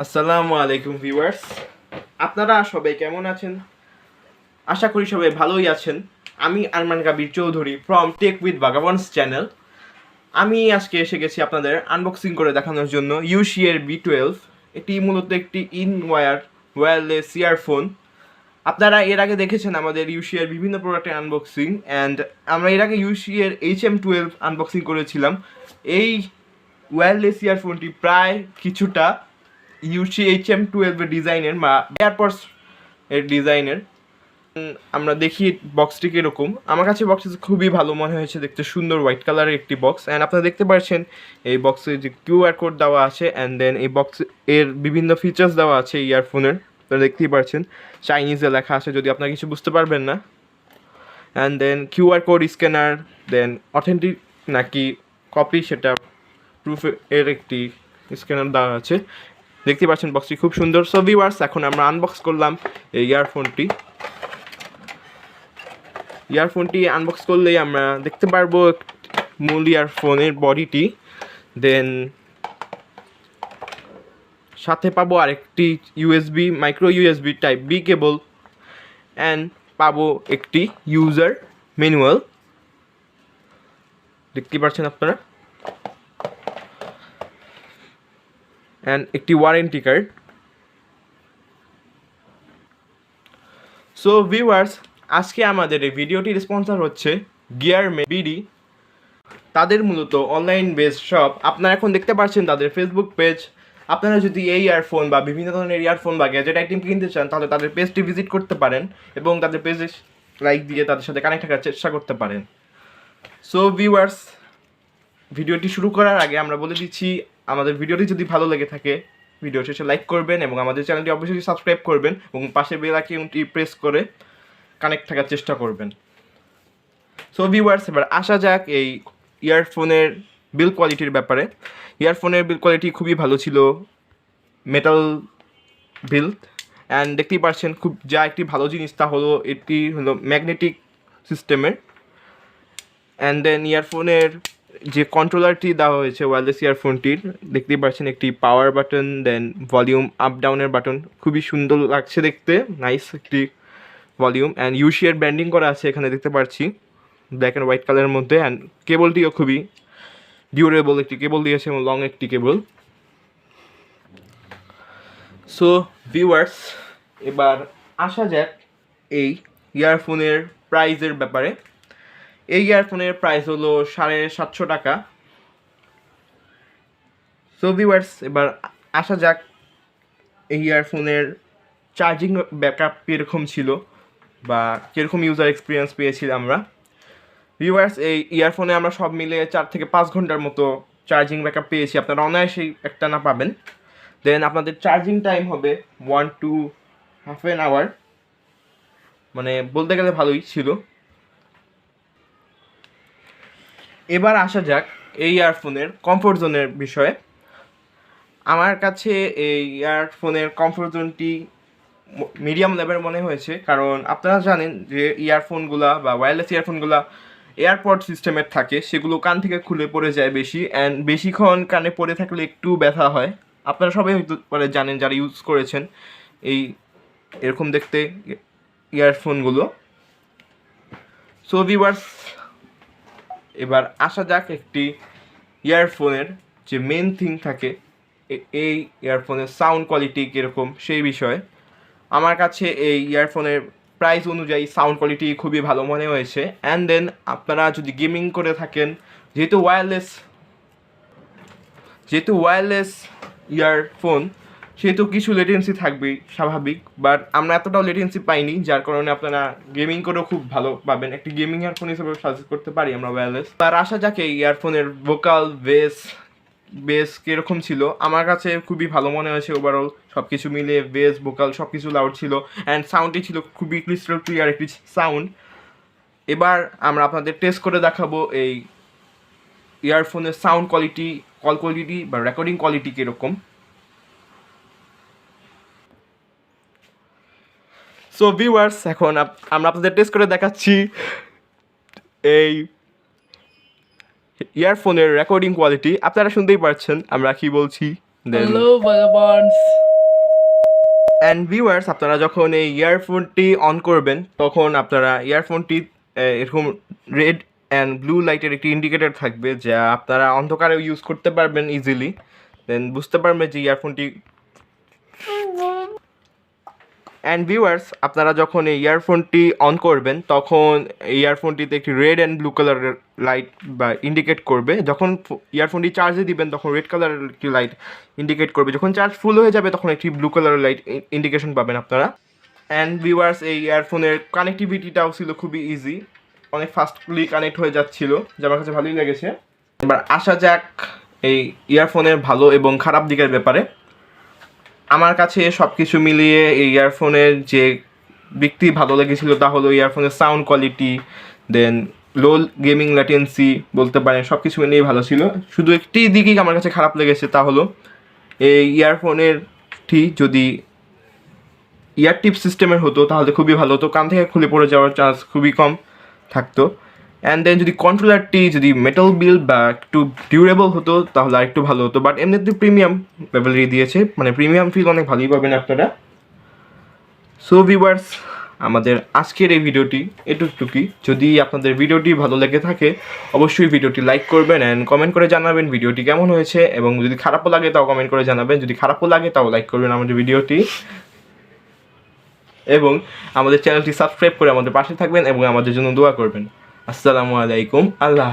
আসসালামু আলাইকুম ভিউয়ার্স, আপনারা সবাই কেমন আছেন? আশা করি সবাই ভালোই আছেন। আমি Arman Kabir Chowdhury from Tech with Vagabonds channel. আমি আজকে এসে গেছি আপনাদের আনবক্সিং করে দেখানোর জন্য UiiSii B12। এটি মূলত একটি ওয়্যারলেস ইয়ারফোন। আপনারা এর আগে দেখেছেন আমাদের UiiSii বিভিন্ন প্রোডাক্টের আনবক্সিং, অ্যান্ড আমরা এর আগে UiiSii HM12 আনবক্সিং করেছিলাম। এই ওয়্যারলেস ইয়ারফোনটি প্রায় কিছুটা UiiSii HM12 এর ডিজাইনের বা এয়ারপডস এর ডিজাইনের। আমরা দেখি বক্সটি কীরকম। আমার কাছে বক্সটি খুবই ভালো মনে হয়েছে, দেখতে সুন্দর হোয়াইট কালারের একটি বক্স। অ্যান্ড আপনারা দেখতে পাচ্ছেন এই বক্সে যে QR কোড দেওয়া আছে, অ্যান্ড দেন এই বক্স এর বিভিন্ন ফিচার্স দেওয়া আছে ইয়ারফোনের। আপনারা দেখতেই পাচ্ছেন চাইনিজে লেখা আছে, যদি আপনারা কিছু বুঝতে পারবেন না। And then QR code scanner, then authentic নাকি কপি সেটা প্রুফ এর একটি স্ক্যানার দেওয়া আছে। দেখতে পাচ্ছেন বক্সটি খুব সুন্দর। সো ভিউয়ার্স, এখন আমরা আনবক্স করলাম এই ইয়ারফোনটি আনবক্স করলেই আমরা দেখতে পারবো মূল ইয়ারফোনের বডিটি, দেন সাথে পাবো আরেকটি micro USB type B cable, and পাবো একটি ইউজার ম্যানুয়াল। দেখতে পাচ্ছেন আপনারা, অ্যান্ড একটি ওয়ারেন্টি কার্ড। সো ভিউয়ার্স, আজকে আমাদের এই ভিডিওটির স্পন্সর হচ্ছে Gearmade BD। তাদের মূলত অনলাইন বেসড শপ। আপনারা এখন দেখতে পাচ্ছেন তাদের ফেসবুক পেজ। আপনারা যদি এই ইয়ারফোন বা বিভিন্ন ধরনের ইয়ারফোন বা গ্যাজেট আইটেম কিনতে চান, তাহলে তাদের পেজটি ভিজিট করতে পারেন এবং তাদের পেজে লাইক দিয়ে তাদের সাথে কানেক্ট থাকার চেষ্টা করতে পারেন। সো ভিউয়ার্স, ভিডিওটি শুরু করার আগে আমরা বলে দিচ্ছি, আমাদের ভিডিওটি যদি ভালো লেগে থাকে ভিডিও শেষে লাইক করবেন এবং আমাদের চ্যানেলটি অবশ্যই সাবস্ক্রাইব করবেন এবং পাশে বেল আইকনটি প্রেস করে কানেক্ট থাকার চেষ্টা করবেন। সো ভিউয়ার্স, এবার আসা যাক এই ইয়ারফোনের বিল কোয়ালিটির ব্যাপারে। ইয়ারফোনের বিল কোয়ালিটি খুবই ভালো ছিল, মেটাল বিল্ড। অ্যান্ড দেখতেই পাচ্ছেন খুব একটি ভালো জিনিস তা হলো এটি হলো ম্যাগনেটিক সিস্টেমের। অ্যান্ড দেন ইয়ারফোনের যে কন্ট্রোলারটি দেওয়া হয়েছে ওয়্যারলেস ইয়ারফোনটির, দেখতেই পাচ্ছেন একটি পাওয়ার বাটন, দেন ভলিউম আপ ডাউনের বাটন। খুবই সুন্দর লাগছে দেখতে, নাইস একটি ভলিউম। অ্যান্ড UiiSii এর ব্র্যান্ডিং করা আছে এখানে দেখতে পাচ্ছি ব্ল্যাক অ্যান্ড হোয়াইট কালারের মধ্যে। অ্যান্ড কেবলটিও খুবই ডিউরেবল একটি কেবল দিয়েছে এবং লং একটি কেবল। সো ভিউয়ার্স, এবার আসা যাক এই ইয়ারফোনের প্রাইসের ব্যাপারে। এই ইয়ারফোনের প্রাইস হলো 750 টাকা। সো ভিউয়ার্স, এবার আসা যাক এই ইয়ারফোনের চার্জিং ব্যাকআপ কীরকম ছিল বা কীরকম ইউজার এক্সপিরিয়েন্স পেয়েছি আমরা। ভিউয়ার্স, এই ইয়ারফোনে আমরা সব মিলে 4 থেকে 5 ঘন্টার মতো চার্জিং ব্যাকআপ পেয়েছি। আপনারা অনায়াসেই একটা না পাবেন। দেন আপনাদের চার্জিং টাইম হবে 1 to half an hour, মানে বলতে গেলে ভালোই ছিল। এবার আসা যাক এই ইয়ারফোনের কমফোর্ট জোনের বিষয়ে। আমার কাছে এই ইয়ারফোনের কমফোর্ট জোনটি মিডিয়াম লেভেল মনে হয়েছে, কারণ আপনারা জানেন যে ইয়ারফোনগুলা বা ওয়্যারলেস ইয়ারফোনগুলা এয়ারপড সিস্টেমের থাকে, সেগুলো কান থেকে খুলে পড়ে যায় বেশি, অ্যান্ড বেশিক্ষণ কানে পড়ে থাকলে একটু ব্যথা হয়। আপনারা সবাই হয়তো পরে জানেন যারা ইউজ করেছেন এই এরকম দেখতে ইয়ারফোনগুলো। সো ভিউয়ার্স, এবার আসা যাক একটি ইয়ারফোনের যে মেন থিং থাকে এই ইয়ারফোনের সাউন্ড কোয়ালিটি কীরকম সেই বিষয়ে। আমার কাছে এই ইয়ারফোনের প্রাইস অনুযায়ী সাউন্ড কোয়ালিটি খুবই ভালো মনে হয়েছে। অ্যান্ড দেন আপনারা যদি গেমিং করে থাকেন, যেহেতু ওয়্যারলেস ইয়ারফোন, সেহেতু কিছু লেটেন্সি থাকবেই স্বাভাবিক, বাট আমরা এতটাও লেটেন্সি পাইনি, যার কারণে আপনারা গেমিং করেও খুব ভালো পাবেন। একটি গেমিং ইয়ারফোন হিসেবে সাজেস্ট করতে পারি আমরা ওয়্যারলেস। তার আসা যাক এই ইয়ারফোনের ভোকাল বেস কীরকম ছিল। আমার কাছে খুবই ভালো মনে হয়েছে ওভারঅল সব কিছু মিলিয়ে। বেস, ভোকাল সব কিছু লাউড ছিল, অ্যান্ড সাউন্ডটি ছিল খুবই ক্রিস্টাল ক্লিয়ার একটি সাউন্ড। এবার আমরা আপনাদের টেস্ট করে দেখাবো এই ইয়ারফোনের সাউন্ড কোয়ালিটি, কল কোয়ালিটি বা রেকর্ডিং কোয়ালিটি কীরকম। সো ভিউয়ার্স, এখন আমরা আপনাদের টেস্ট করে দেখাচ্ছি এই ইয়ারফোনের রেকর্ডিং কোয়ালিটি। আপনারা শুনতেই পারছেন আমরা কি বলছি। দেন হ্যালো ভাগাবান্ডস। অ্যান্ড ভিউয়ার্স, আপনারা যখন এই ইয়ারফোনটি অন করবেন তখন আপনারা ইয়ারফোনটি এরকম রেড অ্যান্ড ব্লু লাইটের একটি ইন্ডিকেটর থাকবে, যা আপনারা অন্ধকারে ইউজ করতে পারবেন ইজিলি। দেন বুঝতে পারবেন যে ইয়ারফোনটি। অ্যান্ড ভিউয়ার্স, আপনারা যখন এই ইয়ারফোনটি অন করবেন তখন ইয়ারফোনটিতে একটি রেড অ্যান্ড ব্লু কালারের লাইট বা ইন্ডিকেট করবে। যখন ইয়ারফোনটি চার্জে দিবেন তখন রেড কালারের একটি লাইট ইন্ডিকেট করবে। যখন চার্জ ফুল হয়ে যাবে তখন একটি ব্লু কালারের লাইট ইন্ডিকেশন পাবেন আপনারা। অ্যান্ড ভিউয়ার্স, এই ইয়ারফোনের কানেক্টিভিটিটাও ছিল খুবই ইজি, অনেক ফাস্টলি কানেক্ট হয়ে যাচ্ছিল, যা আমার কাছে ভালোই লেগেছে। এবার আসা যাক এই ইয়ারফোনের ভালো এবং খারাপ দিকের ব্যাপারে। আমার কাছে সব কিছু মিলিয়ে এই ইয়ারফোনের যে দিকটি ভালো লেগেছিল তা হলো ইয়ারফোনের সাউন্ড কোয়ালিটি, দেন লো গেমিং ল্যাটেন্সি বলতে পারেন, সব কিছু মিলিয়েই ভালো ছিল। শুধু একটি দিকই আমার কাছে খারাপ লেগেছে, তা হলো এই ইয়ারফোনের যদি ইয়ার টিপ সিস্টেমের হতো তাহলে খুবই ভালো হতো, কান থেকে খুলে পড়ে যাওয়ার চান্স খুবই কম থাকতো। অ্যান্ড দেন যদি কন্ট্রোলারটি যদি মেটাল বিল্ড বা একটু ডিউরেবল হতো তাহলে আর একটু ভালো হতো, বাট এমনিতে প্রিমিয়াম লেভেলেরই দিয়েছে, মানে প্রিমিয়াম ফিল অনেক ভালোই পাবেন আপনারা। সো ভিউয়ার্স, আমাদের আজকের এই ভিডিওটি এটুকুই। যদি আপনাদের ভিডিওটি ভালো লেগে থাকে অবশ্যই ভিডিওটি লাইক করবেন অ্যান্ড কমেন্ট করে জানাবেন ভিডিওটি কেমন হয়েছে, এবং যদি খারাপও লাগে তাও কমেন্ট করে জানাবেন। যদি খারাপও লাগে তাও লাইক করবেন আমাদের ভিডিওটি, এবং আমাদের চ্যানেলটি সাবস্ক্রাইব করে আমাদের পাশে থাকবেন এবং আমাদের জন্য দোয়া করবেন। আসসালামু আলাইকুম। আল্লাহ।